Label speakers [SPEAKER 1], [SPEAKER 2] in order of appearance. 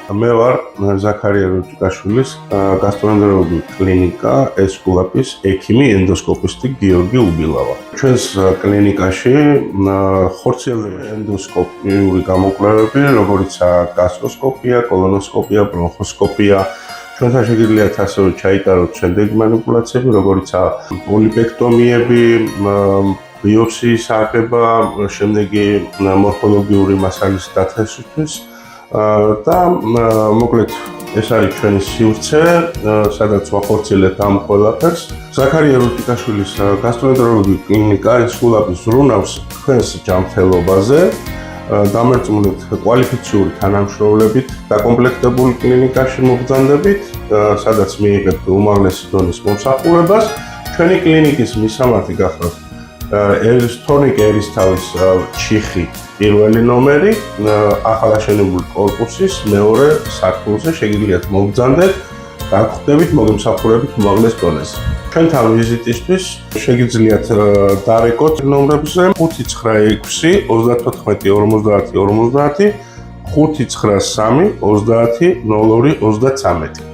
[SPEAKER 1] მე ვარ ზაქარია როჭიკაშვილის გასტროენტეროლოგიური კლინიკა ესკულაპის ექიმი ენდოსკოპისტი გიორგი უბილავა. ჩვენს კლინიკაში ხორციელდება ენდოსკოპიური გამოკვლევები, როგორიცაა გასტროსკოპია, კოლონოსკოპია, ბრონხოსკოპია. ჩვენთან შეგიძლიათ ასევე ჩაიტაროთ შემდეგი манипуляციები, როგორიცაა პოლიპექტომიები, ბიოპსიის აღება, შემდეგი მორფოლოგიური მასალის დათესვისთვის. და მოკლედ ეს არის ჩვენი სივრცე, სადაც ვახორციელებთ ამ ყველაფერს. ზაქარია როჭიკაშვილის გასტროენტეროლოგიური კლინიკა ესკულაპის ზრუნავს თქვენს ჯანმრთელობაზე. დამერწმუნეთ კვალიფიციური თანამშრომლებით დაკომპლექტებული კლინიკაში მობრძანდებით, სადაც მიიღებთ უმაღლესი დონის მომსახურებას. ჩვენი კლინიკის მისამართი გახლავთ თორნიკ ერისთავის ჩიხი პირველი ნომერი, ახალაშენებული კორპუსის მეორე სართულზე შეგიძლიათ მობრძანდეთ, დაგხვდებით, მოგემსახურებით უმაღლეს დონეზე. ჩვენთან ვიზიტისთვის შეგიძლიათ დარეკოთ ნომრებზე 596 34 50 50 593 30 02 33.